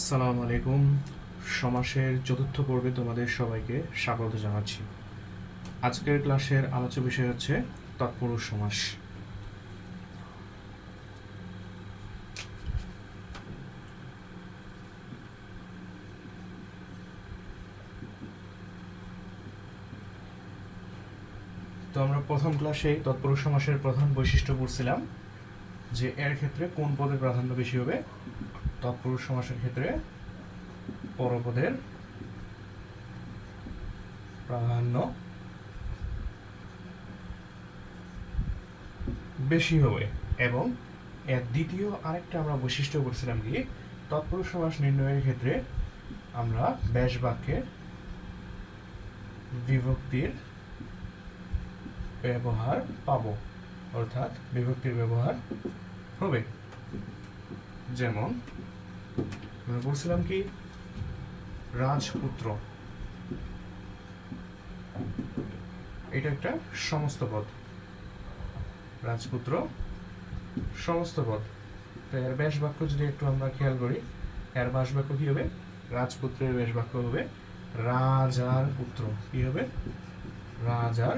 আসসালামু আলাইকুম। সমাসের চতুর্থ পর্বে তোমাদের সবাইকে স্বাগত জানাচ্ছি। আজকের ক্লাসের আলোচ্য বিষয় হচ্ছে তৎপুরুষ সমাস। তো আমরা প্রথম ক্লাসে তৎপুরুষ সমাসের প্রধান বৈশিষ্ট্য পড়ছিলাম যে এর ক্ষেত্রে কোন পদের প্রাধান্য বেশি হবে। তৎপুরুষ সমাসের ক্ষেত্রে পরপদের প্রাধান্য বেশি হবে, এবং এর দ্বিতীয় আরেকটা আমরা বৈশিষ্ট্য করছিলাম কি, তৎপুরুষ সমাস নির্ণয়ের ক্ষেত্রে আমরা ব্যাস বাক্যে বিভক্তির ব্যবহার পাবো, অর্থাৎ বিভক্তির ব্যবহার হবে। যেমন আমরা বলছিলাম কি, রাজপুত্র, এটা একটা সমস্ত পদ। রাজপুত্র সমস্ত পদ। তো এর ব্যাস বাক্য যদি একটু আমরা খেয়াল করি, এর ব্যাস বাক্য কি হবে? রাজপুত্রের ব্যাস বাক্য হবে রাজার পুত্র। কি হবে? রাজার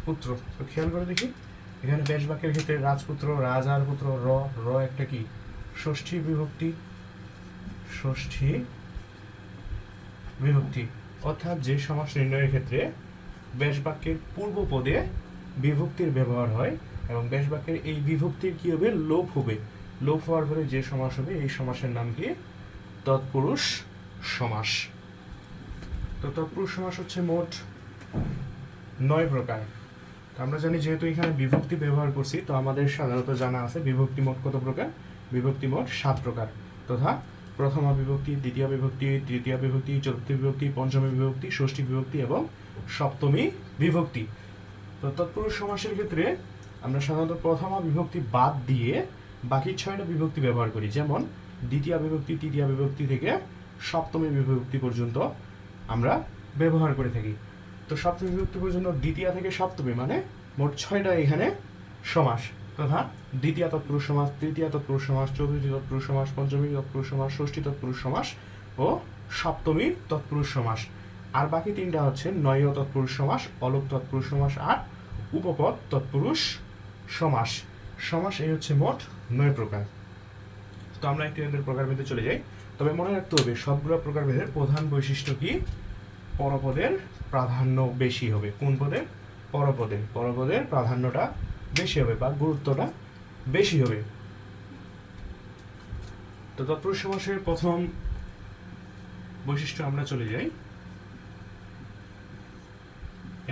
পুত্র। তো খেয়াল করে দেখি, এখানে ব্যাস বাক্যের ক্ষেত্রে রাজপুত্র, রাজার পুত্র, র একটা কি ষষ্ঠী বিভক্তি। ষষ্ঠী বিভক্তি অর্থাৎ যে সমাস নির্ণয়ের ক্ষেত্রে ব্যাস বাক্যের পূর্ব পদে বিভক্তির ব্যবহার হয় এবং ব্যাস বাক্যের এই বিভক্তির কি হবে? লোপ হবে। লোপ হওয়ার পরে যে সমাস হবে, এই সমাসের নাম কি? তৎপুরুষ সমাস। তো তৎপুরুষ সমাস হচ্ছে মোট 9 প্রকার। আমরা জানি যেহেতু এখানে বিভক্তি ব্যবহার করছি, তো আমাদের সাধারণত জানা আছে বিভক্তি মোট কত প্রকার? বিভক্তি মোট 7 প্রকার, তথা প্রথমা বিভক্তি, দ্বিতীয় বিভক্তি, তৃতীয় বিভক্তি, চতুর্থ বিভক্তি, পঞ্চমী বিভক্তি, ষষ্ঠী বিভক্তি এবং সপ্তমী বিভক্তি। তো তৎপুরুষ সমাসের ক্ষেত্রে আমরা সাধারণত প্রথমা বিভক্তি বাদ দিয়ে বাকি 6টা বিভক্তি ব্যবহার করি। যেমন দ্বিতীয় বিভক্তি, তৃতীয় বিভক্তি থেকে সপ্তমী বিভক্তি পর্যন্ত আমরা ব্যবহার করে থাকি। তো সপ্তমী বিভক্তি পর্যন্ত দ্বিতীয় থেকে সপ্তমী মানে মোট 6টা এখানে সমাস, তথা দ্বিতীয় তৎপুরুষ সমাস, তৃতীয় তৎপুরুষ সমাস, চতুর্থী তৎপুরুষ সমাস, পঞ্চমী তৎপুরুষ সমাস, ষষ্ঠী তৎপুরুষ সমাস ও সপ্তমী তৎপুরুষ সমাস। আর বাকি 3টা হচ্ছে নয় তৎপুরুষ সমাস, অলোপ তৎপুরুষ সমাস আর উপপদ তৎপুরুষ সমাস। সমাস এই হচ্ছে মোট 9 প্রকার। তো আমরা একটু এদের প্রকারভেদে চলে যাই। তবে মনে রাখতে হবে সবগুলো প্রকারভেদের প্রধান বৈশিষ্ট্য কি? পরপদের প্রাধান্য বেশি হবে। কোন পদের? পরপদের। পরপদের প্রাধান্যটা বেশি হবে বা গুরুত্বটা বেশি হবে। তো তৎপুরুষ সমাসের প্রথম বৈশিষ্ট্য আমরা চলে যাই।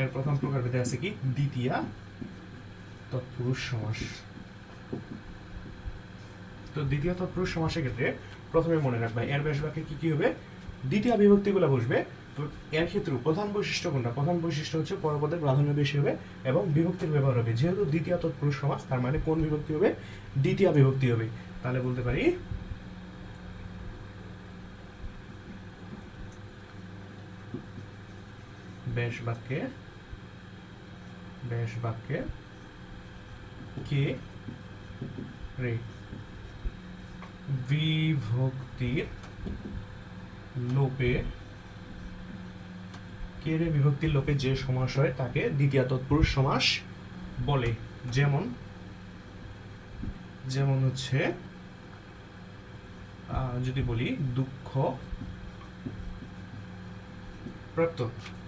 এর প্রথম প্রকারভেদে আছে কি? দ্বিতীয়া তৎপুরুষ সমাস। তো দ্বিতীয় তৎপুরুষ সমাসের ক্ষেত্রে প্রথমে মনে রাখবা এর ব্যাস বাক্যে কি কি হবে? দ্বিতীয় বিভক্তিগুলো বসবে। তো এর ক্ষেত্রে প্রধান বৈশিষ্ট্য কোনটা? প্রধান বৈশিষ্ট্য হচ্ছে পরপদের প্রাধান্য বেশি হবে এবং বিভক্তির ব্যবহার হবে। যেহেতু দ্বিতীয় তৎপুরুষ সমাস, তার মানে কোন বিভক্তি হবে? দ্বিতীয় বিভক্তি হবে। তাহলে বলতে পারি ব্যাস বাক্যে কে রে বিভক্তির লোপে, কে রে বিভক্তির লোপে যে সমাস হয় তাকে দ্বিতীয় তৎপুরুষ সমাস বলে। যেমন হচ্ছে যদি বলি দুঃখ প্রাপ্ত।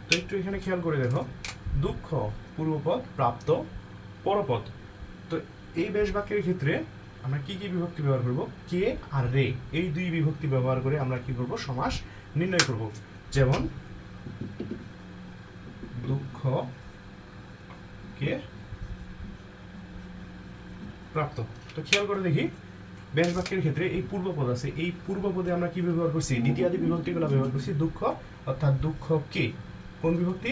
তো একটু এখানে খেয়াল করে দেখো, দুঃখ পূর্বপদ, প্রাপ্ত পরপদ। তো এই ব্যাস বাক্যের ক্ষেত্রে আমরা কি কি বিভক্তি ব্যবহার করব? কে আর রে, এই দুই বিভক্তি ব্যবহার করে আমরা কি করব? সমাস নির্ণয় করব। যেমন দুঃখ কে প্রাপ্ত। তো খেয়াল করে দেখি ব্যাস বাক্যের ক্ষেত্রে এই পূর্বপদ আছে, এই পূর্বপদে আমরা কি ব্যবহার করছি? দ্বিতীয়াদি বিভক্তিগুলো ব্যবহার করছি। দুঃখ অর্থাৎ দুঃখ কে, কোন বিভক্তি?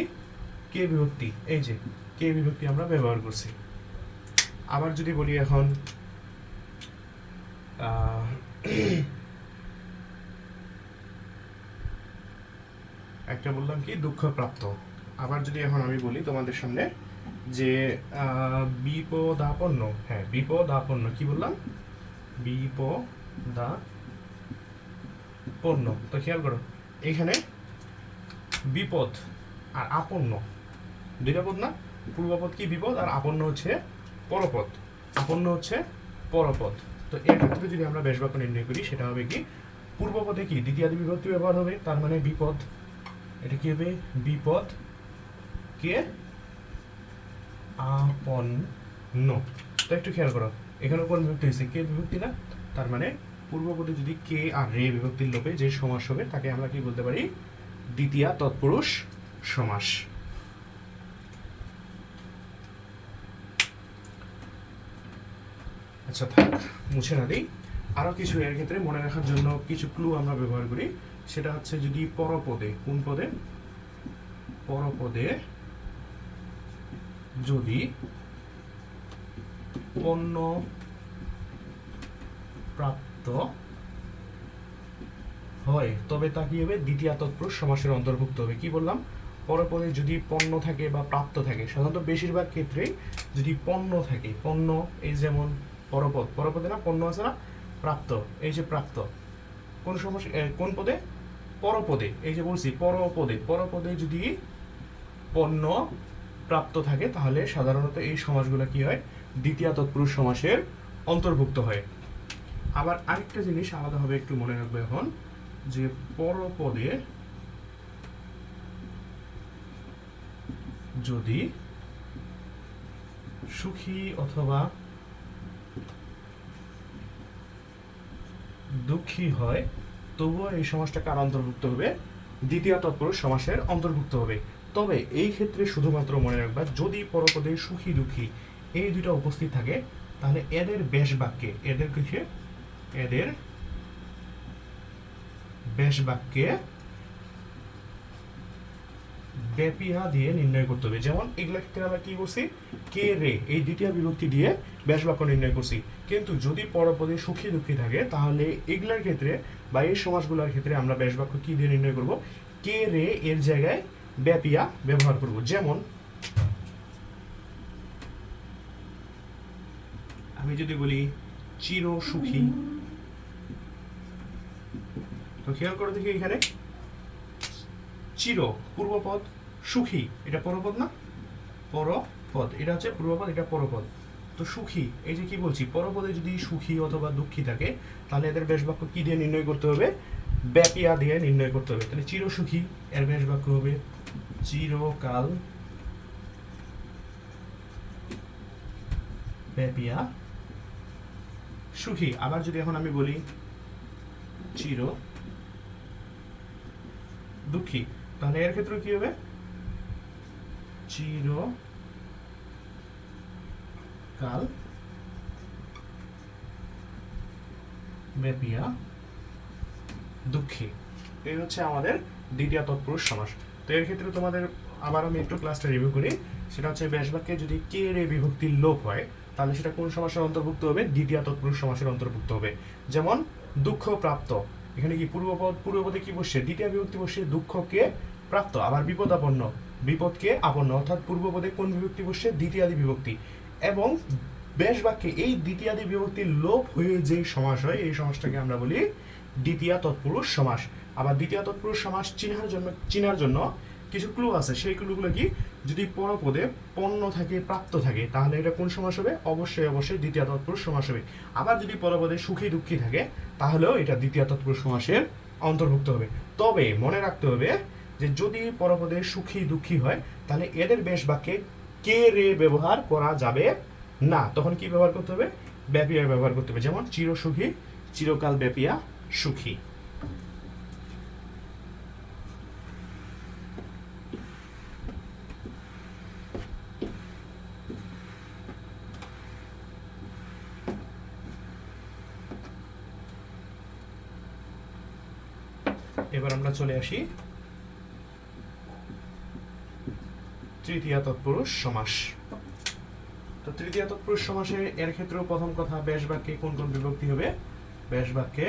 কে বিভক্তি। এই যে কে বিভক্তি আমরা ব্যবহার করছি। আবার যদি বলি এখন একটা বললাম কি? দুঃখ প্রাপ্ত। আবার যদি এখন আমি বলি তোমাদের সামনে যে বিপদাপন্ন, হ্যাঁ বিপদাপন্ন, কি বললাম? বিপদাপন্ন পণ্য। তো খেয়াল করো এখানে বিপদ আর আপন্ন দুইটা পদ না, পূর্বপদ কি বিপদ আর আপন্ন হচ্ছে পরপদ, আপন্ন হচ্ছে পরপদ। তো এর ক্ষেত্রে যদি আমরা ব্যাস বাক্য নির্ণয় করি সেটা হবে কি পূর্বপদে কি দ্বিতীয়াদি বিভক্তি ব্যবহার হবে, তার মানে বিপদ, এটা কি হবে বিপদ কে আপন্ন। তো একটু খেয়াল করো এখানে কোন বিভক্তি হয়েছে, কে বিভক্তি না, তার মানে পূর্বপদে যদি কে আর রে বিভক্তির লোপে যে সমাস হবে তাকে আমরা কি বলতে পারি দ্বিতীয়া তৎপুরুষ সমাস। আচ্ছা থাক, মুছে না দিই, আরো কিছু এর ক্ষেত্রে মনে রাখার জন্য কিছু ক্লু আমরা ব্যবহার করি। সেটা হচ্ছে যদি পরপদে, কোন পদে, পরপদে যদি পণ্য প্রাপ্ত হয় তবে তা কি হবে দ্বিতীয়া তৎপুরুষ সমাসের অন্তর্ভুক্ত হবে। কি বললাম, পরপদে যদি পণ্য থাকে বা প্রাপ্ত থাকে, সাধারণত বেশিরভাগ ক্ষেত্রেই যদি পণ্য থাকে, পণ্য এই যেমন পরপদ, পরপদে না পণ্য আছে না, প্রাপ্ত, এই যে প্রাপ্ত কোন সমাস, কোন পদে, পরপদে, এই যে বলছি পরপদে, পরপদে যদি পণ্য প্রাপ্ত থাকে তাহলে সাধারণত এই সমাসগুলো কি হয় দ্বিতীয়া তৎপুরুষ সমাসের অন্তর্ভুক্ত হয়। আবার আরেকটা জিনিস আলাদাভাবে একটু মনে রাখবে এখন, যে পরপদে যদি সুখী অথবা দুঃখী হয় তবুও এই সমাসটা কার অন্তর্ভুক্ত হবে দ্বিতীয় তৎপুরুষ সমাসের অন্তর্ভুক্ত হবে। তবে এই ক্ষেত্রে শুধুমাত্র মনে রাখবা যদি পরপদে সুখী দুঃখী এই দুইটা উপস্থিত থাকে তাহলে এদের ব্যাস বাক্যে, এদের কিছু এদের ব্যাস বাক্যে ব্যাপিয়া দিয়ে নির্ণয় করতে হবে। যেমন এগুলা ক্ষেত্রে আমরা কি করছি কে রে এই দ্বিতীয় বিভক্তি দিয়ে ব্যাস বাক্য নির্ণয় করছি, কিন্তু যদি পরপদে সুখী দুঃখী থাকে তাহলে এগুলার ক্ষেত্রে বা এই সমাসগুলোর ক্ষেত্রে আমরা ব্যাস বাক্য কি দিয়ে নির্ণয় করব, কে রে এর জায়গায় ব্যাপিয়া ব্যবহার করব। যেমন আমি যদি বলি চির সুখী, তো খেয়াল করে দেখি এখানে চির পূর্বপদ, সুখী এটা পরপদ না, পরপদ এটা হচ্ছে পূর্বপদ, এটা পরপদ। তো সুখী এই যে কি বলছি পরপদে যদি সুখী অথবা দুঃখী থাকে তাহলে এদের ব্যাস বাক্য কি দিয়ে নির্ণয় করতে হবে, ব্যাপিয়া দিয়ে নির্ণয় করতে হবে। তাহলে চির সুখী এর ব্যাস বাক্য হবে চিরকাল ব্যাপিয়া সুখী। আবার যদি এখন আমি বলি চির দুঃখী তাহলে এর ক্ষেত্রে কি হবে চিরকাল ব্যাপিয়া দুঃখী। এই হচ্ছে আমাদের দ্বিতীয় তৎপুরুষ সমাস। তো এর ক্ষেত্রে তোমাদের আবার আমি একটু ক্লাসটা রিভিউ করি। সেটা হচ্ছে ব্যাস বাক্যে যদি কে রে বিভক্তির লোপ হয় তাহলে সেটা কোন সমাসের অন্তর্ভুক্ত হবে, দ্বিতীয় তৎপুরুষ সমাসের অন্তর্ভুক্ত হবে। যেমন দুঃখ প্রাপ্ত, এখানে কি পূর্বপদ, পূর্বপদে কি বসছে দ্বিতীয় বিভক্তি বসছে দুঃখকে প্রাপ্ত, আবার বিপদ আপন্ন, বিপদকে আপন্ন, অর্থাৎ পূর্বপদে কোন বিভক্তি বসছে দ্বিতীয়াদি বিভক্তি। এবং ব্যাস বাক্যে এই দ্বিতীয়াদি বিভক্তির লোপ হয়ে যে সমাস হয় এই সমাসটাকে আমরা বলি দ্বিতীয় তৎপুরুষ সমাস। আবার দ্বিতীয় তৎপুরুষ সমাস চিনার জন্য কিছু ক্লু আছে, সেই ক্লুগুলো কি, যদি পরপদে পণ্য থাকে প্রাপ্ত থাকে তাহলে এটা কোন সমাস হবে, অবশ্যই দ্বিতীয় তৎপুরুষ সমাস হবে। আবার যদি পরপদে সুখী দুঃখী থাকে তাহলেও এটা দ্বিতীয় তৎপুরুষ সমাসের অন্তর্ভুক্ত হবে। তবে মনে রাখতে হবে যে যদি পরপদে সুখী দুঃখী হয় তাহলে এদের ব্যাস বাক্যে কে রে ব্যবহার করা যাবে না, তখন কি ব্যবহার করতে হবে, ব্যাপিয়া ব্যবহার করতে হবে। যেমন চির সুখী চিরকাল ব্যাপিয়া সুখী। এবার আমরা চলে আসি তৃতীয় তৎপুরুষ সমাস। তো তৃতীয় তৎপুরুষ সমাসে এর ক্ষেত্রেও প্রথম কথা ব্যাস বাক্যে কোন কোন বিভক্তি হবে, ব্যাস বাক্যে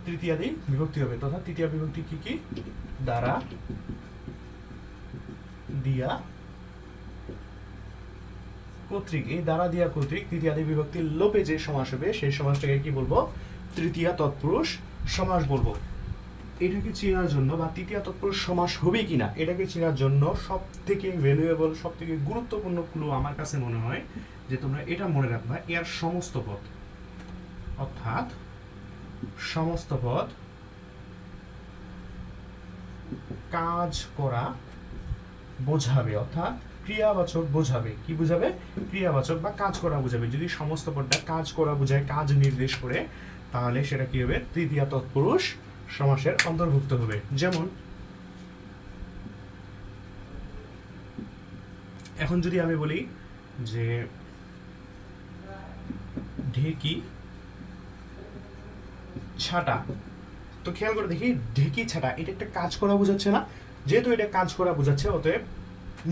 তৃতীয়াদি বিভক্তি হবে, তথা তৃতীয় বিভক্তি কি কি, দ্বারা, দিয়া, কর্তৃক। এই দ্বারা দিয়া কর্তৃক তৃতীয়াদি বিভক্তির লোপে যে সমাস হবে সেই সমাসটাকে কি বলবো তৃতীয় তৎপুরুষ সমাস বলবো। এটাকে চেনার জন্য বা তৃতীয় তৎপুরুষ সমাস হবে কিনা এটাকে চেনার জন্য সব থেকে ভ্যালুয়েবল, সব থেকে গুরুত্বপূর্ণ ক্লু আমার কাছে মনে হয় যে তোমরা এটা মনে রাখবা, এর সমস্ত পদ, অর্থাৎ সমস্ত পদ কাজ করা বোঝাবে, অর্থাৎ ক্রিয়াবাচক বোঝাবে। কি বোঝাবে? ক্রিয়াবাচক বা কাজ করা বোঝাবে। যদি সমস্ত পদটা কাজ করা বোঝায়, কাজ নির্দেশ করে, তাহলে সেটা কি হবে? তৃতীয় তৎপুরুষ সমাসের অন্তর্ভুক্ত হবে। যেমন এখন যদি আমি বলি যে ঢেকি ছাটা, তো খেয়াল করে দেখি ঢেকি ছাটা এটা একটা কাজ করা বোঝাচ্ছে না? যেহেতু এটা কাজ করা বোঝাচ্ছে, অতএব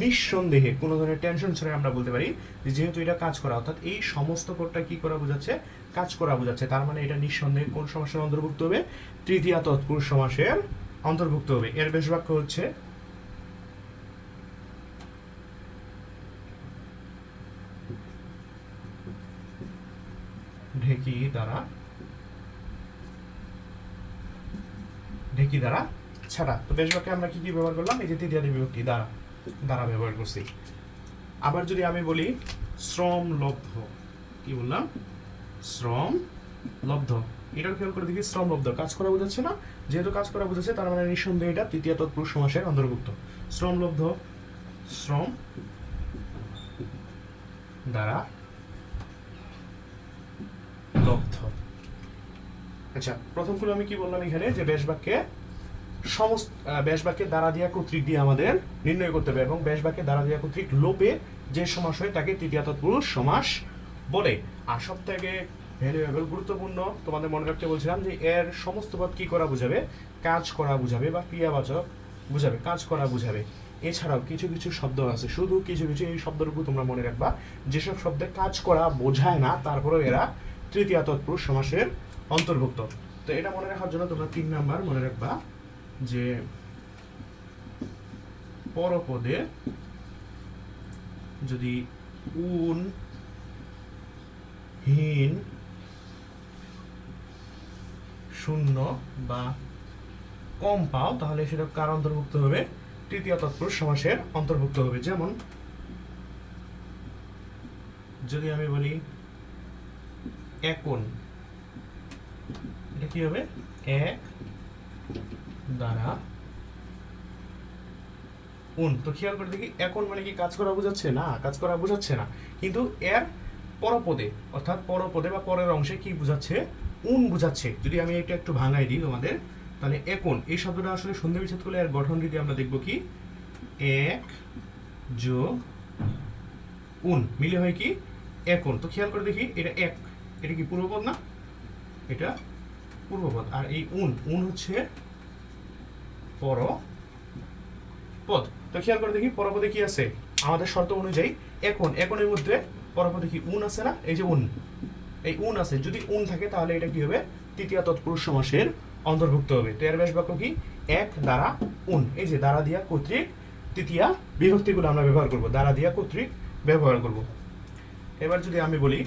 নিঃসন্দেহে কোনো ধরনের টেনশন ছাড়াই আমরা বলতে পারি যে যেহেতু এটা কাজ করা, অর্থাৎ এই সমস্ত পদটা কি করা বোঝাচ্ছে? কাজ করা বোঝাচ্ছে। তার মানে এটা নিঃসন্দেহে কোন সমাসের অন্তর্ভুক্ত হবে? তৃতীয় তৎপুরুষ সমাসের অন্তর্ভুক্ত হবে। এর বেশ বাক্য হচ্ছে ঢেকি দ্বারা ছাড়া। তো বেশ বাক্যে আমরা কি কি ব্যবহার করলাম? এই যে তৃতীয় বিভক্তি দ্বারা ব্যবহার করছি। আবার যদি আমি বলি শ্রম লব্ধ, কি বললাম? শ্রম লব্ধ। এটাও খেয়াল করে দেখি, শ্রম লব্ধ কাজ করা বোঝাচ্ছে না? যেহেতু কাজ করা বোঝাচ্ছে, তার মানে নিঃসন্দেহে এটা তৃতীয় তৎপুরুষ সমাসের অন্তর্ভুক্ত। শ্রম লব্ধ, শ্রম দ্বারা লব্ধ। আচ্ছা, প্রথম করে আমি কি বললাম এখানে যে বেশ বাক্যে সমস্ত বেশ বাক্যে দ্বারা দিয়া কর্তৃক দিয়ে আমাদের নির্ণয় করতে হবে, এবং বেশ বাক্যে দ্বারা দিয়া কর্তৃক লোপে যে সমাস হয় তাকে তৃতীয় তৎপুরুষ সমাস বলে। আর সব থেকে ভ্যালুয়েবল, গুরুত্বপূর্ণ তোমাদের মনে রাখতে বলছিলাম যে এর সমস্ত পদ কি করা বোঝাবে? কাজ করা বোঝাবে বা ক্রিয়াবাচক বোঝাবে, কাজ করা বোঝাবে। এছাড়াও কিছু কিছু শব্দ আছে, শুধু কিছু কিছু এই শব্দটুকু তোমরা মনে রাখবা, যেসব শব্দে কাজ করা বোঝায় না তারপরেও এরা তৃতীয় তৎপুরুষ সমাসের অন্তর্ভুক্ত। তো এটা মনে রাখার জন্য তোমরা 3 নাম্বার মনে রাখবা যে পরপদে যদি উন, হীন, শূন্য বা কম পাও, তাহলে সেটা কার অন্তর্ভুক্ত হবে? তৃতীয় তৎপুরুষ সমাসের অন্তর্ভুক্ত হবে। যেমন যদি আমি বলি একন, এটা কি হবে? এক দ্বারা উন। তো খেয়াল করে দেখি, এখন মানে কি কাজ করা বোঝাচ্ছে? না, কাজ করা বোঝাচ্ছে না। কিন্তু এর পরপদে, অর্থাৎ পরপদে বা পরের অংশে কি বোঝাচ্ছে? উন বোঝাচ্ছে। যদি আমি এটা একটু ভাঙাই দিই তোমাদের, তাহলে এখন এই শব্দটা আসলে সন্ধি বিচ্ছেদ করলে এর গঠন রীতি আমরা দেখব কি? এক যোগ উন মিলে হয় কি? এখন। তো খেয়াল করে দেখি, এটা এক, এটা কি পূর্বপদ না? এটা পূর্বপদ। আর এই উন হচ্ছে পরপদ। তো খেয়াল করে দেখি পরপদে কি আছে? আমাদের শর্ত অনুযায়ী এখনের মধ্যে পরপদে কি উন আছে না? এই যে উন, এই উন আছে। যদি উন থাকে তাহলে এটা কি হবে? তৃতীয় তৎপুরুষ সমাসের অন্তর্ভুক্ত হবে। তো এর বেশ বাক্য কি? এক দ্বারা উন। এই যে দ্বারা দিয়া কর্তৃক তৃতীয়া বিভক্তিগুলো আমরা ব্যবহার করব, দ্বারা দিয়া কর্তৃক ব্যবহার করব। এবার যদি আমি বলি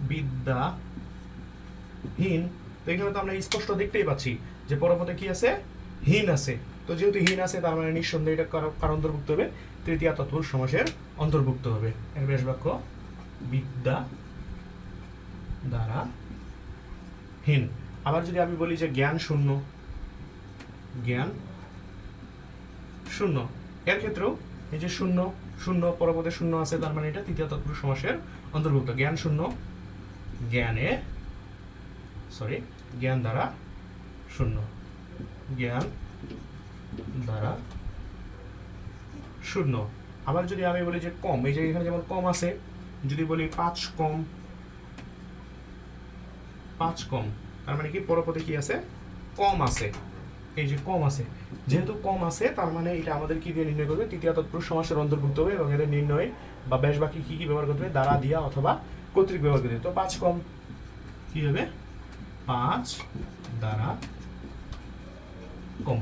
বিদ্যাহীন, তো এখানে তো আমরা স্পষ্ট দেখতেই পাচ্ছি যে পরপদে কি আছে? হীন আছে। তো যেহেতু হীন আছে, তার মানে নিঃসন্দেহে এটা কার অন্তর্ভুক্ত হবে? তৃতীয় তৎপুরুষ সমাসের অন্তর্ভুক্ত হবে। এর বেশ বাক্য বিদ্যা দ্বারা হীন। আবার যদি আমি বলি যে জ্ঞান শূন্য, এর ক্ষেত্রেও এই যে শূন্য পরপদে শূন্য আছে, তার মানে এটা তৃতীয় তৎপুরুষ সমাসের অন্তর্ভুক্ত। জ্ঞান শূন্য, জ্ঞান দ্বারা শূন্য, জ্ঞান দ্বারা শূন্য। আবার যদি আমি বলি যে কম, এই যে এখানে যেমন কম আছে, যদি বলি পাঁচ কম, তার মানে কি পরপদে কি আছে? কম আছে। এই যে কম আছে, যেহেতু কম আছে, তার মানে এটা আমাদের কি দিয়ে নির্ণয় করবে? তৃতীয় তৎপুরুষ সমাসের অন্তর্ভুক্ত হবে। এবং এদের নির্ণয় বা বেশ বাকি কি কি ব্যবহার করতে হবে? দ্বারা দিয়া অথবা কর্তৃক ব্যবহার করতে হবে। তো 5 কম কি হবে? 5 দ্বারা কম।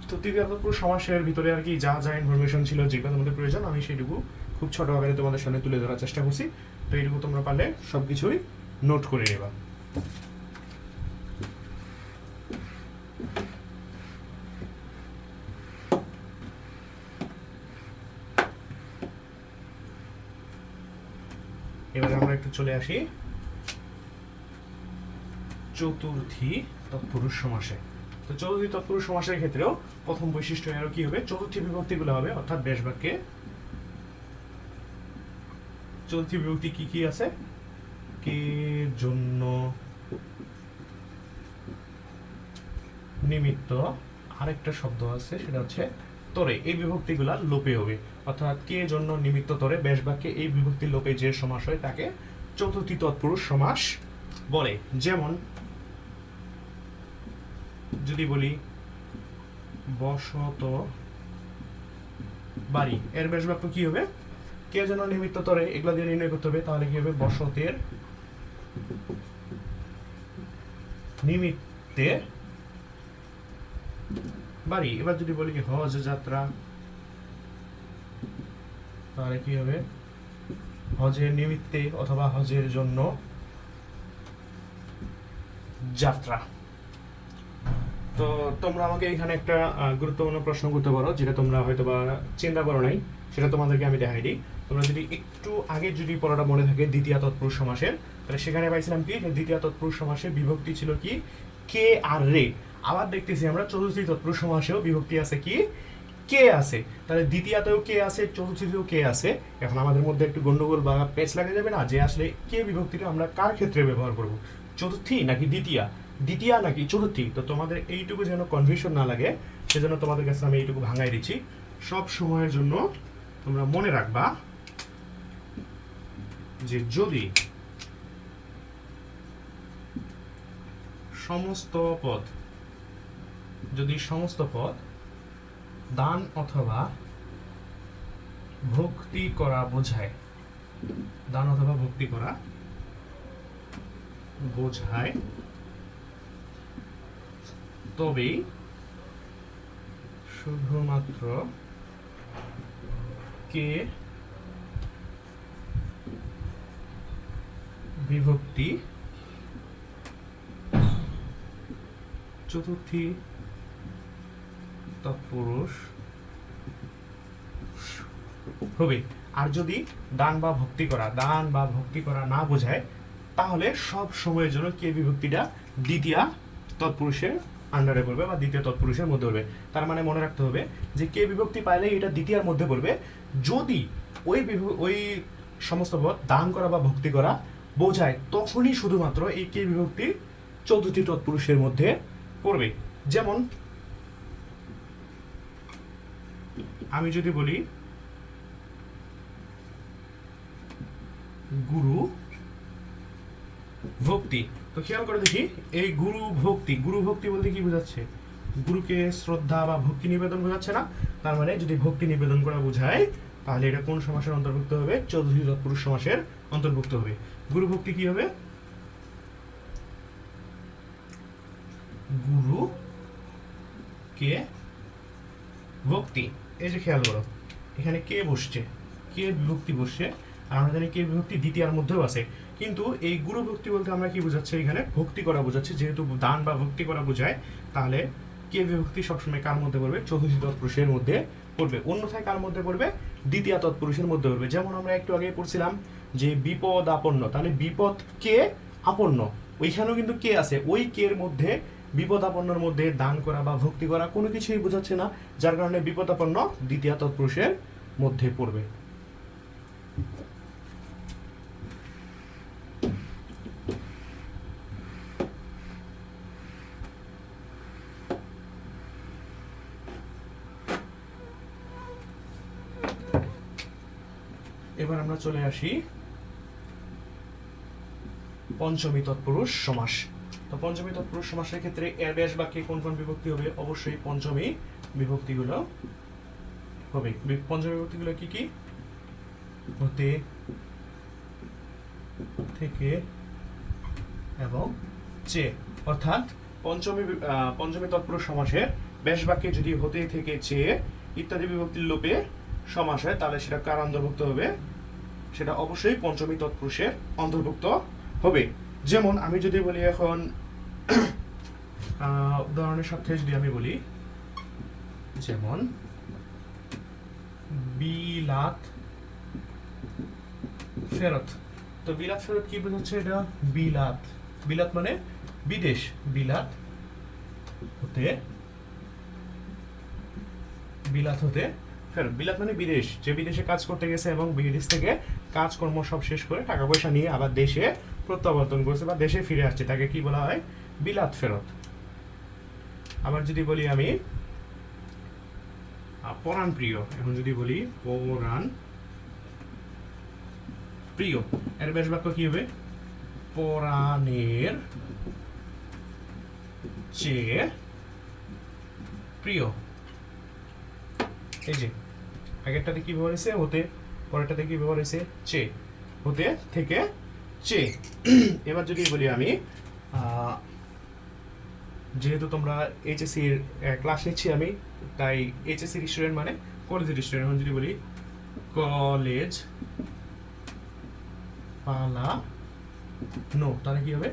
তো তৃতীয় তৎপুরুষ সমাসের ভিতরে আর কি যা যা ইনফরমেশন ছিল, যেগুলো তোমাদের প্রয়োজন, আমি সেটুকু খুব ছোট আকারে তোমাদের সামনে তুলে ধরার চেষ্টা করছি। তো এইটুকু তোমরা পারলে সবকিছুই নোট করে নেবা। এবারে আমরা একটু চলে আসি চতুর্থী তৎপুরুষ সমাসে। তো চতুর্থী তৎপুরুষ সমাসের ক্ষেত্রেও প্রথম বৈশিষ্ট্য আরো কি হবে, চতুর্থী বিভক্তিগুলো হবে, অর্থাৎ বেশ বাক্যে চতুর্থী বিভক্তি কি কি আছে, কে, জন্য, নিমিত্ত, আরেকটা শব্দ আছে সেটা হচ্ছে তরে। এই বিভক্তিগুলা লোপে হবে, অর্থাৎ কে, জন্য, নিমিত্ত, তরে বেশ বাক্যে এই বিভক্তির লোপে যে সমাস হয় তাকে চতুর্থী তৎপুরুষ সমাস বলে। যেমন যদি বলি বসত বাড়ি, এর বেশ বাক্য কি হবে, কে, জন্য, নিমিত্ত, তরে এগুলা দিয়ে নির্ণয় করতে হবে। তাহলে কি হবে, বসতের নিমিত্তে বাড়ি। এবার যদি বলি কি হজ যাত্রা, তাহলে কি হবে, হজের নিমিত্তে অথবা হজের জন্য যাত্রা। তো তোমরা আমাকে এখানে একটা গুরুত্বপূর্ণ প্রশ্ন করতে পারো, যেটা তোমরা হয়তো বা চিন্তা করো নাই, সেটা তোমাদেরকে আমি দেখাই দিই। তোমরা যদি একটু আগে যদি পড়াটা মনে থাকে দ্বিতীয় তৎপুরুষ সমাসের, তাহলে সেখানে পাইছিলাম কি, যে দ্বিতীয় তৎপুরুষ সমাসের বিভক্তি ছিল কি, কে আর রে। আবার দেখতেছি আমরা চতুর্থী তৎপুরুষ সমাসেও বিভক্তি আছে কি, কে আছে। তাহলে দ্বিতীয়তেও কে আছে, চতুর্থীতেও কে আছে। এখন আমাদের মধ্যে একটু গন্ডগোল বা পেচ লাগে যাবে না, যে আসলে কে বিভক্তিটা আমরা কার ক্ষেত্রে ব্যবহার করব, চতুর্থী নাকি দ্বিতীয়া, দ্বিতীয়া নাকি চতুর্থী। তো তোমাদের এইটুকু যেন কনফিউশন না লাগে, সেজন্য তোমাদের কাছে আমি এইটুকু ভাঙাই দিচ্ছি। সব সময়ের জন্য তোমরা মনে রাখবা যে যদি সমস্ত পদ দান অথবা ভক্তি করা বোঝায়, দান অথবা ভক্তি করা বোঝায়, তবেই শুধুমাত্র কে বিভক্তি চতুর্থী তৎপুরুষ হবে। আর যদি দান বা ভক্তি করা না বোঝায়, তাহলে সব সময়ের জন্য কে বিভক্তিটা দ্বিতীয় তৎপুরুষের আন্ডারে পড়বে বা দ্বিতীয় তৎপুরুষের মধ্যে পড়বে। তার মানে মনে রাখতে হবে যে কে বিভক্তি পাইলে এটা দ্বিতীয়ার মধ্যে পড়বে যদি ওই সমস্ত পদ দান করা বা ভক্তি করা বোঝায়, তখনই শুধুমাত্র এই কে বিভক্তি চতুর্থী তৎপুরুষের মধ্যে পড়বে। যেমন আমি যদি বলি গুরু ভক্তি, তো খেয়াল করে দেখি এই গুরু ভক্তি বলতে কি বোঝাচ্ছে, গুরুকে শ্রদ্ধা বা ভক্তি নিবেদন বোঝাচ্ছে না। তার মানে যদি ভক্তি নিবেদন করা বোঝায়, তাহলে এটা কোন সমাসের অন্তর্ভুক্ত হবে, চতুর্থী তৎপুরুষ সমাসের অন্তর্ভুক্ত হবে। গুরু ভক্তি কি হবে, গুরু কে ভক্তি। এই যে খেয়াল করো এখানে কে বসছে, কে বিভক্তি বসছে, আর আমরা জানি কে বিভক্তি দ্বিতীয়ার মধ্যেও আছে। কিন্তু এই গুরু ভক্তি বলতে আমরা কি বোঝাচ্ছি, এখানে ভক্তি করা বোঝাচ্ছে। যেহেতু দান বা ভক্তি করা বোঝায়, তাহলে কে বিভক্তি সবসময় কার মধ্যে পড়বে, চতুর্থী তৎপুরুষের মধ্যে পড়বে। অন্যথায় কার মধ্যে পড়বে, দ্বিতীয় তৎপুরুষের মধ্যে পড়বে। যেমন আমরা একটু আগে পড়ছিলাম যে বিপদ আপন্ন, তাহলে বিপদ কে আপন্ন, ওইখানেও কিন্তু কে আছে, ওই কের মধ্যে বিপদ আপন্নর মধ্যে দান করা বা ভক্তি করা কোনো কিছুই বোঝাচ্ছে না, যার কারণে বিপদ আপন্ন দ্বিতীয় তৎপুরুষের মধ্যে পড়বে। এবার আমরা চলে আসি পঞ্চমী তৎপুরুষ সমাস। তো পঞ্চমী তৎপুরুষ সমাসের ক্ষেত্রে এর বেশ বাক্যে কোন কোন বিভক্তি হবে, অবশ্যই পঞ্চমী বিভক্তিগুলো হবে। পঞ্চমী বিভক্তিগুলো কি কি, হতে, থেকে এবং চে। অর্থাৎ পঞ্চমী তৎপুরুষ সমাসের বেশ বাক্যে যদি হতে, থেকে, চে ইত্যাদি বিভক্তির লোপে সমাস হয় তাহলে সেটা কার অন্তর্ভুক্ত হবে? সেটা অবশ্যই পঞ্চমী তৎপুরুষের অন্তর্ভুক্ত হবে। যেমন আমি যদি বলি এখন উদাহরণের সাথে যদি আমি বলি, যেমন বিলাত ফেরত। তো বিলাত ফেরত কি বোঝাচ্ছে? এটা বিলাত, বিলাত মানে বিদেশ, বিলাত হতে ফেরত। বিলাত মানে বিদেশ, যে বিদেশে কাজ করতে গেছে এবং বিদেশ থেকে কাজকর্ম সব শেষ করে টাকা পয়সা নিয়ে আবার দেশে প্রত্যাবর্তন করছে বা দেশে ফিরে আসছে, তাকে কি বলা হয়? বিলাত ফেরত। আবার যদি বলি আমি পরাণ প্রিয়, এখন যদি বলি পরাণ প্রিয়, এর বেশ বাক্য কি হবে? পরাণের চেয়ে প্রিয়। এই যে আগেরটাতে কি ব্যবহার হয়েছে? হতে, পরেরটাতে কি ব্যবহার হয়েছে? চেয়ে, হতে থেকে চেয়ে। এবার যদি বলি আমি, যেহেতু তোমরা এইচএসসি ক্লাস নিচ্ছি আমি, তাই এইচএসসি স্টুডেন্ট মানে কলেজের স্টুডেন্ট। এখন যদি বলি কলেজ পালা নো, তাহলে কি হবে?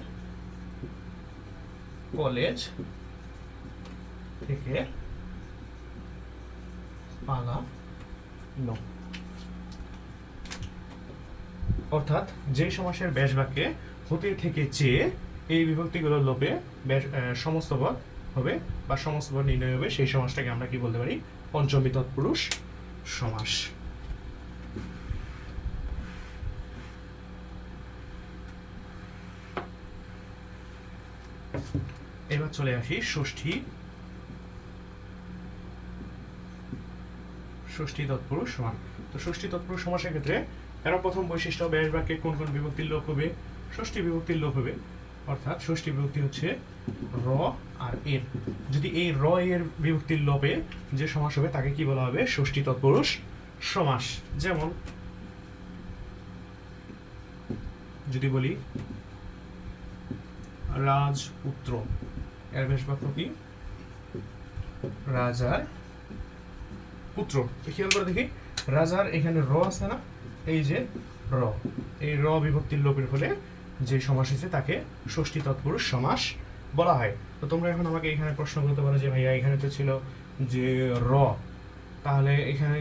কলেজ থেকে পালা নো। অর্থাৎ যে সমাসের ব্যাস বাক্যে হতে থেকে চেয়ে এই বিভক্তিগুলোর লোপে সমস্ত পদ হবে বা সমস্ত পদ নির্ণয় হবে, সেই সমাসটাকে আমরা কি বলতে পারি? পঞ্চমী তৎপুরুষ সমাস। এবার চলে আসি ষষ্ঠী তৎপুরুষ সমাস। তো ষষ্ঠী তৎপুরুষ সমাসের ক্ষেত্রে এর প্রথম বৈশিষ্ট্য, ব্যাস বাক্যে কোন কোন বিভক্তির লোপ হবে? ষষ্ঠী বিভক্তির লোপ হবে। অর্থাৎ ষষ্ঠী বিভক্তি হচ্ছে র আর এর। যদি এই র এর বিভক্তির লোপে যে সমাস হবে তাকে কি বলা হবে? ষষ্ঠী তৎপুরুষ সমাস। যেমন যদি বলি রাজপুত্র, এর ব্যাস বাক্য কি? রাজার পুত্র। খেয়াল করে দেখি, রাজার এখানে র আছে না? এই যে র, এই র বিভক্তির লোপের ফলে যে সমাস হয়েছে তাকে ষষ্ঠী তৎপুরুষ সমাস বলা হয়। তো তোমরা এখন আমাকে এখানে প্রশ্ন করতে পারো যে ভাইয়া এখানে তো ছিল যে র, তাহলে এখানে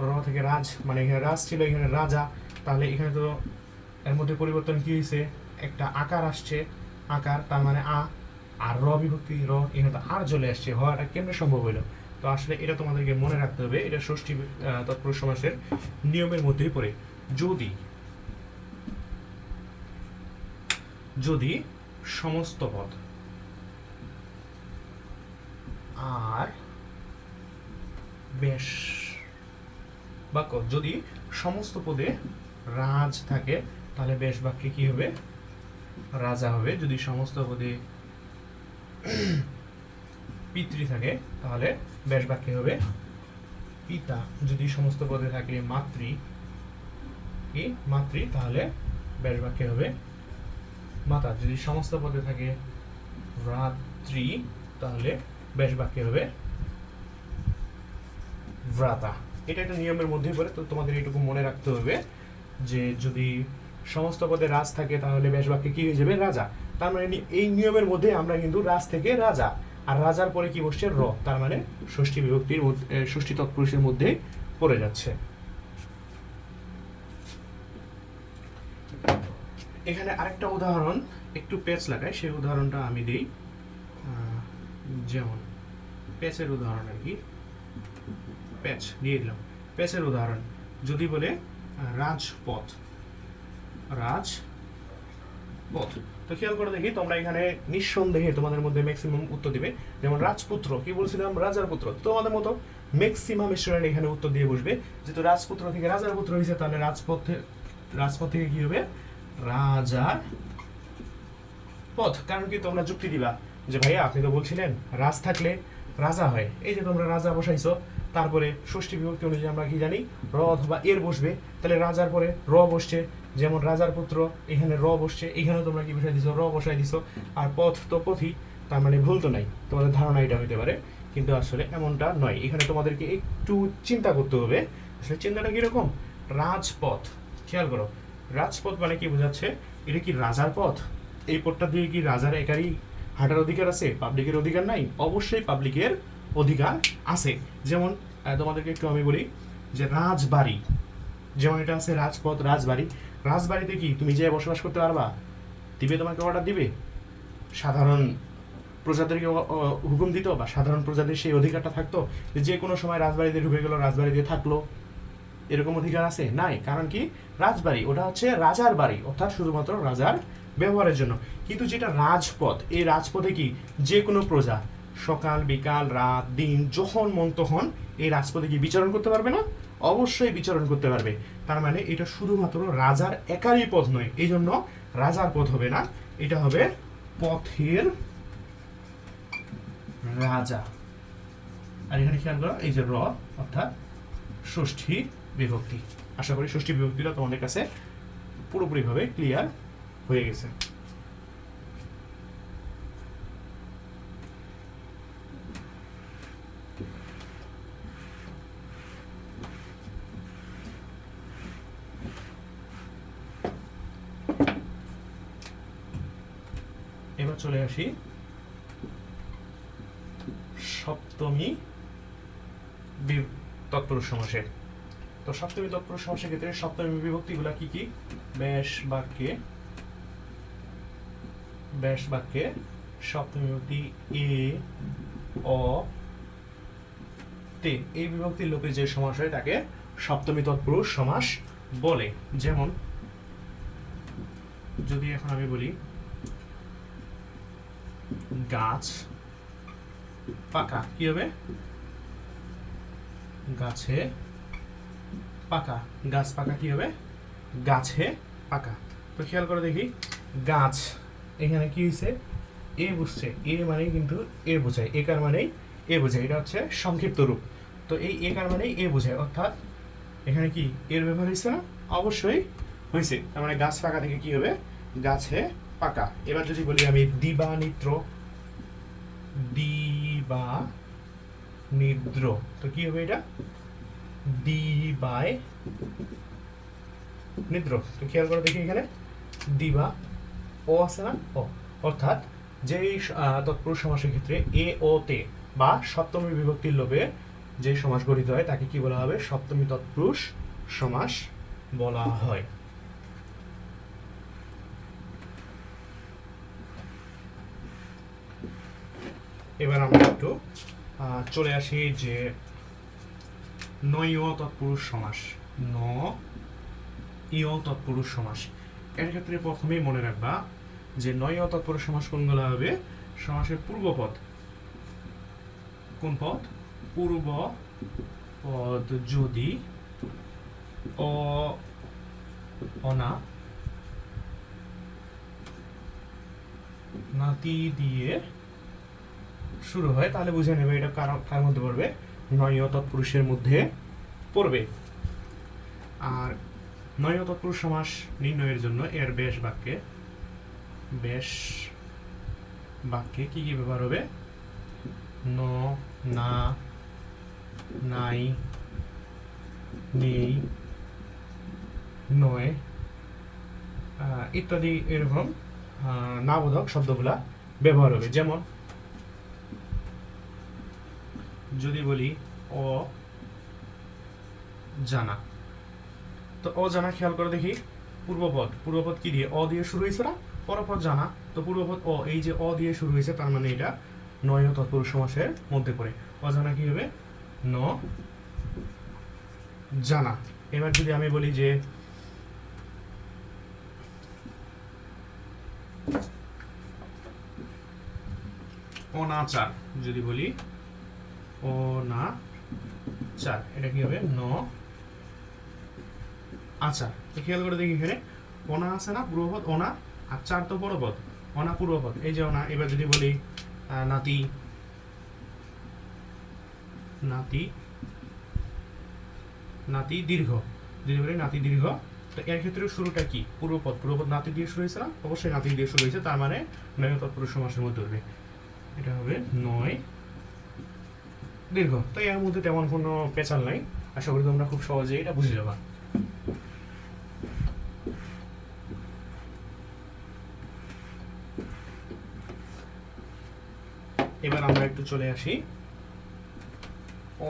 র থেকে রাজ, মানে এখানে রাজ ছিল, এখানে রাজা, তাহলে এখানে তো এর মধ্যে পরিবর্তন কি হয়েছে? একটা আকার আসছে, আকার তার মানে আ, আর র বিভক্তি র, এখানে তো আর চলে আসছে, হওয়াটা কেমনে সম্ভব হইলো? তো আসলে এটা তোমাদেরকে মনে রাখতে হবে, এটা ষষ্ঠী তৎপুরুষ সমাসের নিয়মের মধ্যেই পড়ে। যদি সমস্ত পদ আর বেশ বাক্য, যদি সমস্ত পদে রাজ থাকে তাহলে বেশ বাক্যে কি হবে? রাজা হবে। যদি সমস্ত পদে পিতৃ থাকে তাহলে বেশ বাক্যে হবে পিতা। যদি সমস্ত পদে থাকে মাতৃ, তাহলে বেশ বাক্যে হবে মাতা। যদি সমস্ত পদে থাকে ভ্রাতৃ তাহলে বেশ বাক্যে হবে ভ্রাতা। এটা একটা নিয়মের মধ্যেই পড়ে। তো তোমাদের এটুকু মনে রাখতে হবে যে যদি সমস্ত পদে রাজ থাকে তাহলে বেশ বাক্যে কি হয়ে যাবে? রাজা। তার মানে এই নিয়মের মধ্যে আমরা কিন্তু রাজ থেকে রাজা, আর রাজার পরে কি বসছে? র, তার মানে ষষ্ঠী বিভক্তির ষষ্ঠী তৎপুরুষের মধ্যে পড়ে যাচ্ছে। এখানে আরেকটা উদাহরণ একটু পেচ লাগায়, সেই উদাহরণটা আমি দিই। যেমন পেচের উদাহরণ আর কি, পেচ দিয়ে দিলাম। পেচের উদাহরণ যদি বলে রাজপথ, তো খেয়াল করে দেখি তোমরা এখানে নিঃসন্দেহে তোমাদের মধ্যে ম্যাক্সিমাম উত্তর দিবে। যেমন রাজপুত্র, কি বলছিলাম? রাজার পুত্র। তোমাদের মতো ম্যাক্সিমাম স্টুডেন্ট এখানে উত্তর দিয়ে বসবে, যেহেতু রাজপুত্র থেকে রাজার পুত্র হয়েছে, তাহলে রাজপথ থেকে কি হবে? রাজার পথ। কারণ কি তোমরা যুক্তি দিবা যে ভাইয়া আপনি তো বলছিলেন রাজ থাকলে রাজা হয়, এই যে তোমরা রাজা বসাইছো, তারপরে ষষ্ঠী বিভক্তি অনুযায়ী আমরা কি জানি? র অথবা এর বসবে, তাহলে রাজার পরে র বসছে। যেমন রাজার পুত্র, এখানে র বসছে, এখানে তোমরা কি বসাই দিছো? র বসাই দিছো। আর পথ তো পথই, তার মানে ভুল তো নাই। তোমাদের ধারণা এটা হইতে পারে, কিন্তু আসলে এমনটা নয়। এখানে তোমাদেরকে একটু চিন্তা করতে হবে, আসলে চিন্তাটা কিরকম। রাজপথ, খেয়াল করো, রাজপথ মানে কি বোঝাচ্ছে? এটা কি রাজার পথ? এই পথটা দিয়ে কি রাজার একারই হাঁটার অধিকার আছে? পাবলিকের অধিকার নাই? অবশ্যই পাবলিকের অধিকার আছে। যেমন তোমাদেরকে একটু আমি বলি যে রাজবাড়ি, যেমন এটা আছে রাজপথ, রাজবাড়ি। রাজবাড়িতে কি তুমি যে বসবাস করতে পারবা? দিবে, তোমাকে অর্ডার দিবে? সাধারণ প্রজাদেরকে হুকুম দিত, বা সাধারণ প্রজাদের সেই অধিকারটা থাকতো যে কোনো সময় রাজবাড়িতে ঢুকে গেল, রাজবাড়িতে থাকলো, এরকম অধিকার আছে? নাই। কারণ কি? রাজবাড়ি ওটা হচ্ছে রাজার বাড়ি, অর্থাৎ শুধুমাত্র রাজার ব্যবহারের জন্য। কিন্তু যেটা রাজপথ, এই রাজপথে কি যে কোনো প্রজা সকাল বিকাল রাত দিন যখন মন তখন এই রাজপথে কি বিচরণ করতে পারবে না? অবশ্যই বিচরণ করতে পারবে। তার মানে এটা শুধুমাত্র রাজার একারই পথ নয়, এই জন্য রাজার পথ হবে না, এটা হবে পথের রাজা। আর এখানে খেয়াল করো এই যে র অর্থাৎ ষষ্ঠী বিভক্তি। আশা করি ষষ্ঠী বিভক্তিটা তোমাদের কাছে পুরোপুরিভাবে ক্লিয়ার হয়ে গেছে। এবার চলে আসি সপ্তমী তৎপুরুষ সমাসে। তো সপ্তমী তৎপুরুষ সমাসের ক্ষেত্রে সপ্তমী বিভক্তিগুলা কি কি? বেশ বাক্যে, বেশ বাক্যে সপ্তমী বিভক্তি এ, অ, তে, এই বিভক্তির লোপে যে সমাস হয় তাকে সপ্তমী তৎপুরুষ সমাস বলে। যেমন যদি এখন আমি বলি গাছ পাকা, কি হবে? গাছে পাকা। গাছ পাকা কি হবে? গাছে পাকা। তো খেয়াল করে দেখি, গাছ এখানে কি হয়েছে? এ বুঝছে, এ মানে কিন্তু এ বোঝায়, একার মানেই এ বোঝায়, এটা হচ্ছে সংক্ষিপ্ত রূপ। তো এই একার মানেই এ বোঝায়, অর্থাৎ এখানে কি এর ব্যবহার হয়েছে না? অবশ্যই হয়েছে। তার মানে গাছ পাকা থেকে কি হবে? গাছে পাকা। এবার যদি বলি আমি দিবানিদ্র, দিবা নিদ্র, তো কি হবে এটা? দিবায় নিদ্র। তো খেয়াল করে দেখি এখানে দিবা ও আছে না? ও, অর্থাৎ যে তৎপুরুষ সমাসের ক্ষেত্রে এ ও তে বা সপ্তমী বিভক্তির লোপে যে সমাস গঠিত হয় তাকে কি বলা হবে? সপ্তমী তৎপুরুষ সমাস বলা হয়। এবার আমরা একটু চলে আসি যে নয় তৎপুরুষ সমাস। ইয় তৎপুরুষ সমাস, এর ক্ষেত্রে প্রথমেই মনে রাখবা যে নয় তৎপুরুষ সমাস কোনগুলো হবে? সমাসের পূর্বপদ। কোন পদ? পূর্ব পদ যদি অনা নাতি দিয়ে শুরু হয় তাহলে বুঝে নেবে এটা কার মধ্যে পড়বে? নয় তৎপুরুষের মধ্যে পড়বে। আর নয় তৎপুরুষ সমাস নির্ণয়ের জন্য এর বেশ বাক্যে কি কি ব্যবহার হবে? ন, না, নাই, নেই, নয় ইত্যাদি এরকম নাবোধক শব্দগুলা ব্যবহার হবে। যেমন যদি বলি অজানা, তো অজানা খেয়াল করে দেখি পূর্বপদ কি দিয়ে? অ দিয়ে শুরু হয়েছে না? পরপদ জানা, তো পূর্বপদ অ, এই যে অ দিয়ে শুরু হয়েছে তার মানে এটা নয় তৎপুরুষ সমাসের মধ্যে পড়ে। অজানা কি হবে? ন জানা। এবার যদি আমি বলি যে অনাচার, যদি বলি অনাচার, এটা কি হবে? ন আচার। তো খেয়াল করে দেখি এখানে অনা আছে না পূর্বপদ, অনা, আর চার তো পরপদ, অনা পূর্বপদ, এই যে অনা। এবার যদি বলি নাতি, নাতি, নাতি দীর্ঘ, যদি বলি নাতি দীর্ঘ, তো এর ক্ষেত্রে শুরুটা কি? পূর্বপদ নাতি দিয়ে শুরু হয়েছে না? অবশ্যই নাতি দিয়ে শুরু হয়েছে, তার মানে নয় তৎপুরুষ সমাসের মধ্যে হবে। এটা হবে নয় দীর্ঘ। তো এর মধ্যে তেমন কোনো পেঁচাল নাই, আশা করি তোমরা খুব সহজেই এটা বুঝে যাবা। এবার আমরা একটু চলে আসি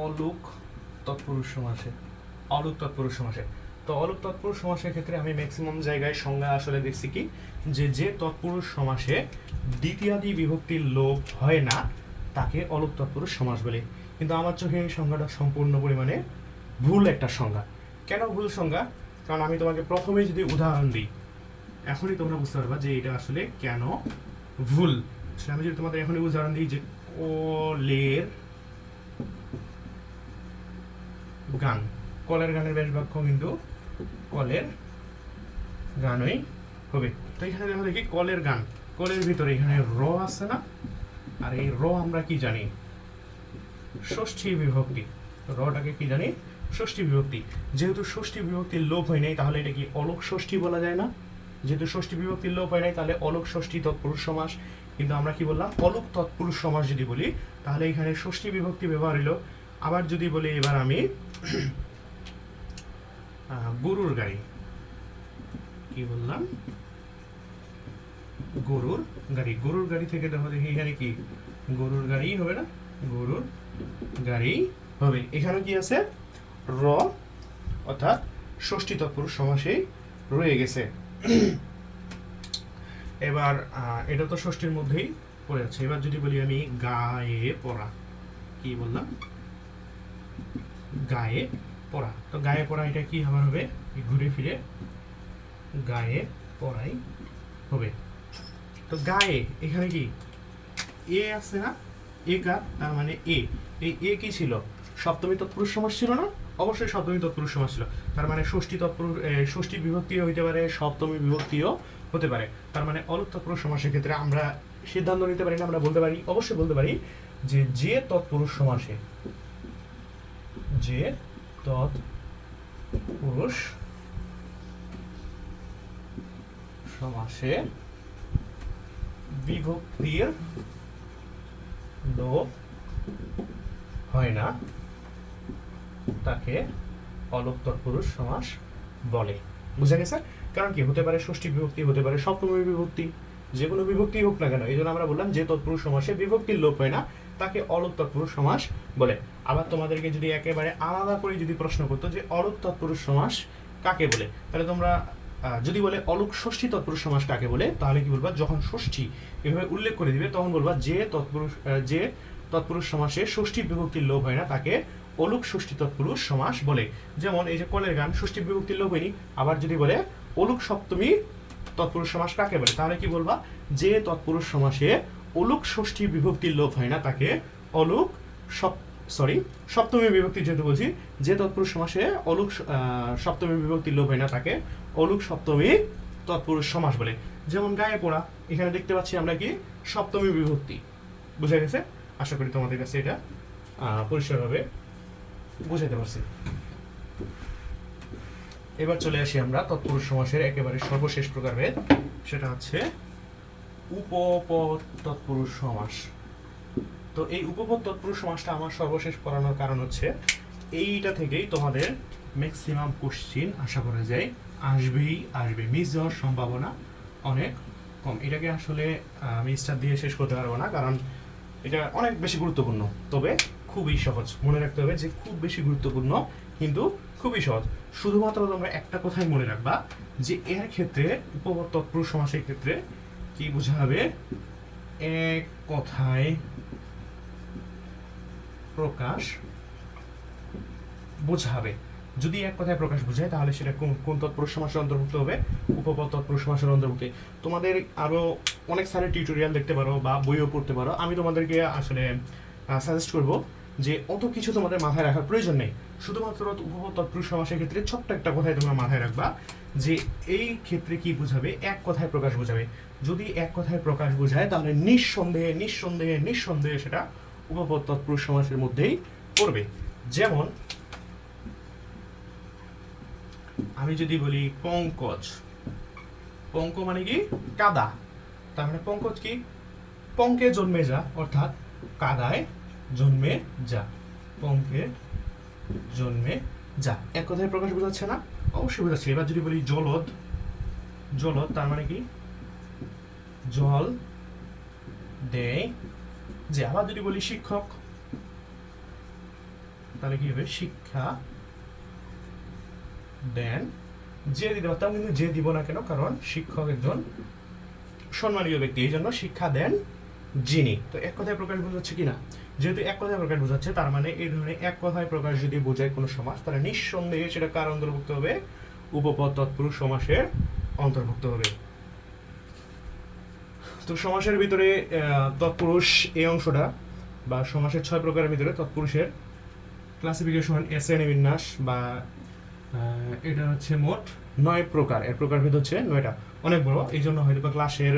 অলুক তৎপুরুষ সমাসে। অলুক তৎপুরুষ সমাসে, তো অলুক তৎপুরুষ সমাসের ক্ষেত্রে আমি ম্যাক্সিমাম জায়গায় সংজ্ঞা আসলে দেখছি কি, যে তৎপুরুষ সমাসে দ্বিতীয়াদি বিভক্তির লোপ হয় না তাকে অলুক তৎপুরুষ সমাস বলে। কিন্তু আমার চোখে এই সংজ্ঞাটা সম্পূর্ণ পরিমাণে ভুল একটা সংজ্ঞা। কেন ভুল সংজ্ঞা? কারণ আমি তোমাকে প্রথমে যদি উদাহরণ দিই, এখনই তোমরা বুঝতে পারবা যে এটা আসলে কেন ভুল। আমি যদি তোমাদের এখনই উদাহরণ দিই যে কলের গান, কলের গানের বেশ বাক্য কিন্তু কলের গানই হবে। তো এখানে দেখো দেখি কলের গান, কলের ভিতরে এখানে র আছে না, আর এই র আমরা কি জানি? ষষ্ঠী বিভক্তি। রটাকে কি জানি? ষষ্ঠী বিভক্তি। যেহেতু ষষ্ঠী বিভক্তির লোপ হয় নাই, তাহলে এটা কি অলুক ষষ্ঠী বলা যায় না? যেহেতু ষষ্ঠী বিভক্তির লোপ হয় নাই, তাহলে অলুক ষষ্ঠী তৎপুরুষ সমাস। কিন্তু আমরা কি বললাম? অলুক তৎপুরুষ সমাস যদি বলি, তাহলে এখানে ষষ্ঠী বিভক্তি ব্যবহার হলো। আবার যদি বলি এবার আমি গরুর গাড়ি, কি বললাম? গরুর গাড়ি। গরুর গাড়ি থেকে দেখো দেখি এখানে কি গরুর গাড়ি হবে না? গরুর গাড়ি হবে। এখানে কি আছে? র, অর্থাৎ ষষ্ঠী তৎপুরুষ সমাসেই রয়ে গেছে। এবার এটা তো ষষ্ঠীর মধ্যেই পড়ে যাচ্ছে। এবার যদি বলি আমি গায়ে পড়া, কি বললাম? গায়ে পড়া। তো গায়ে পড়া এটা কি আমার হবে? ঘুরে ফিরে গায়ে পড়াই হবে। তো গায়ে এখানে কি এ আছে না? এ কার? তার মানে এ। এই এ কি ছিল? সপ্তমী তৎপুরুষ সমাস ছিল না? অবশ্যই সপ্তমী তৎপুরুষ সমাস ছিল। তার মানে ষষ্ঠী তৎপুরুষ, ষষ্ঠী বিভক্তিও হইতে পারে, সপ্তমী বিভক্তিও হতে পারে। তার মানে অলুক তৎপুরুষ সমাসের ক্ষেত্রে আমরা সিদ্ধান্ত নিতে পারি না, আমরা বলতে পারি, অবশ্যই বলতে পারি যে তৎপুরুষ সমাসে, যে তৎপুরুষ সমাসে বিভক্তির লোপ হয় না তাকে অলুক তৎপুরুষ সমাস বলে। বুঝা গেছে? কারণ কি হতে পারে? ষষ্ঠী বিভক্তি, হতে পারে সপ্তমী বিভক্তি, যে কোনো বিভক্তি হোক না কেন। এই জন্য আমরা বললাম যে তৎপুরুষ সমাসে বিভক্তির লোপ হয় না তাকে অলুক তৎপুরুষ সমাস বলে। আবার তোমাদেরকে যদি একেবারে আলাদা করে যদি প্রশ্ন করতো যে অলুক তৎপুরুষ সমাস কাকে বলে, তাহলে তোমরা যদি বলে অলুক ষষ্ঠী তৎপুরুষ সমাস কাকে বলে, তাহলে কি বলবা? যখন ষষ্ঠী এভাবে উল্লেখ করে দিবে তখন বলবা যে তৎপুরুষ সমাসে ষষ্ঠী বিভক্তির লোপ হয় না তাকে অলুক ষষ্ঠী তৎপুরুষ সমাস বলে। যেমন এই যে কলের গান, ষষ্ঠী বিভক্তির লোপ হয়নি। আবার যদি বলে অলুক সপ্তমী তৎপুরুষ সমাস কাকে বলে, তাহলে কি বলবা? যে তৎপুরুষ সমাসে অলুক ষষ্ঠী বিভক্তির লোপ হয় না তাকে অলুক সপ্তমী বিভক্তি, যেহেতু বলছি যে তৎপুরুষ সমাসে অলুক সপ্তমী বিভক্তির লোপ হয় না তাকে অলুক সপ্তমী তৎপুরুষ সমাস বলে। যেমন গায়ে পড়া, এখানে দেখতে পাচ্ছি আমরা কি সপ্তমী বিভক্তি। বুঝা গেছে? আশা করি তোমাদের কাছে এটা পরিষ্কারভাবে বুঝাইতে পারছি। এবার চলে আসি আমরা তৎপুরুষ সমাসের একেবারে সর্বশেষ প্রকারভেদ, সেটা হচ্ছে উপপদ তৎপুরুষ সমাস। তো এই উপপদ তৎপুরুষ সমাসটা আমার সর্বশেষ পড়ানোর কারণ হচ্ছে এইটা থেকেই তোমাদের ম্যাক্সিমাম কোশ্চিন আশা করা যায় আসবে, মিস যাওয়ার সম্ভাবনা অনেক কম। এটাকে আসলে আমি স্টার দিয়ে শেষ করতে পারবো না, কারণ এটা অনেক বেশি গুরুত্বপূর্ণ, তবে খুবই সহজ। মনে রাখতে হবে যে খুব বেশি গুরুত্বপূর্ণ কিন্তু খুবই সহজ। শুধুমাত্র তোমরা একটা কথাই মনে রাখবা যে এর ক্ষেত্রে উপপদ তৎপুরুষ সমাসের ক্ষেত্রে কি বোঝাবে? এক কথায় প্রকাশ বোঝাবে। যদি এক কথায় প্রকাশ বোঝায় তাহলে সেটা কোন তৎপুরুষ সমাসের অন্তর্ভুক্ত হবে? উপপদ তৎপুরুষ সমাসের অন্তর্ভুক্ত। তোমাদের আরো অনেক সারি টিউটোরিয়াল দেখতে পারো বা বইও পড়তে পারো। আমি তোমাদেরকে আসলে সাজেস্ট করব যে অত কিছু তোমাদের মাথায় রাখার প্রয়োজন নেই। শুধুমাত্র উপপদ তৎপুরুষ সমাসের ক্ষেত্রে ছোট্ট একটা কথাই তোমরা মাথায় রাখবা যে এই ক্ষেত্রে কি বোঝাবে? এক কথায় প্রকাশ বোঝাবে। যদি এক কথায় প্রকাশ বোঝায় তাহলে নিঃসন্দেহে সেটা উপপদ তৎপুরুষ সমাসের মধ্যেই পড়বে। যেমন আমি যদি বলি পঙ্কজ, পঙ্ক মানে কি? কাদা। তার মানে পঙ্কজ কি? পঙ্কে জন্মে যা, অর্থাৎ কাদায় জন্মে যা। পঙ্কে জন্মে যা। এক কথায় প্রকাশ বোঝাচ্ছে না? অবশ্যই বোঝাচ্ছে। এবার যদি বলি জলদ, জলদ তার মানে কি? জল দেয় যে। আবার যদি বলি শিক্ষক, তাহলে কি হবে? শিক্ষা দেন যে দিতে পারতাম, কিন্তু যে দিব না কেন? কারণ শিক্ষক একজন সম্মানীয় ব্যক্তি, এই জন্য শিক্ষা দেন যিনি। তো এক কথায় প্রকাশ বোঝাচ্ছে কিনা? যেহেতু এক কথায় প্রকাশ বোঝাচ্ছে, তার মানে এই ধরনের এক কথায় প্রকাশ যদি বোঝায় কোনো সমাস, তাহলে নিঃসন্দেহে সেটা কার অন্তর্ভুক্ত হবে? উপপদ তৎপুরুষ সমাসের অন্তর্ভুক্ত হবে। তো সমাসের ভিতরে তৎপুরুষ এই অংশটা বা সমাসের 6 প্রকারের ভিতরে তৎপুরুষের ক্লাসিফিকেশন, শ্রেণী বিন্যাস বা এটা হচ্ছে মোট 9 প্রকার। এর প্রকারভেদ হচ্ছে 9টা। অনেক বড়, এই জন্য হয়তো বা ক্লাসের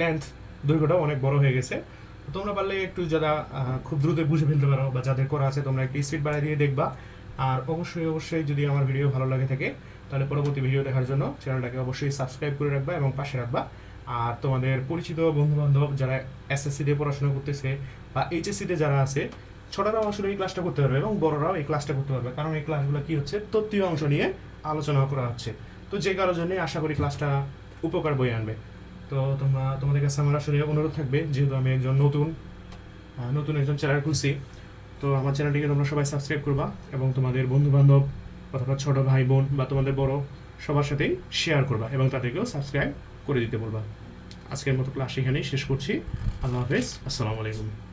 লেন্থ, দৈর্ঘ্যটাও অনেক বড় হয়ে গেছে। তোমরা পারলে একটু যারা খুব দ্রুত বুঝে ফেলতে পারো বা যাদের করা আছে, তোমরা একটু স্পিড বাড়িয়ে দিয়ে দেখবা। আর অবশ্যই যদি আমার ভিডিও ভালো লাগে থাকে, তাহলে পরবর্তী ভিডিও দেখার জন্য চ্যানেলটাকে অবশ্যই সাবস্ক্রাইব করে রাখবা এবং পাশে রাখবা। আর তোমাদের পরিচিত বন্ধুবান্ধব যারা এসএসসিতে পড়াশোনা করতেছে বা এইচএসসিতে যারা আছে, ছোটরাও আসলে এই ক্লাসটা করতে পারবে এবং বড়রাও এই ক্লাসটা করতে পারবে, কারণ এই ক্লাসগুলো কি হচ্ছে? তত্ত্বীয় অংশ নিয়ে আলোচনা করা হচ্ছে। তো যে কারোর জন্য আশা করি ক্লাসটা উপকার বয়ে আনবে। তো তোমাদের কাছে আমার আসলে অনুরোধ থাকবে, যেহেতু আমি একজন নতুন একজন চ্যানেল খুলছি, তো আমার চ্যানেলটিকে তোমরা সবাই সাবস্ক্রাইব করবা এবং তোমাদের বন্ধুবান্ধব অথবা ছোট ভাই বোন বা তোমাদের বড় সবার সাথেই শেয়ার করবা এবং তাদেরকেও সাবস্ক্রাইব করে দিতে বলবা। আজকের মতো ক্লাস এখানেই শেষ করছি। আল্লাহ হাফেজ, আসসালামু আলাইকুম।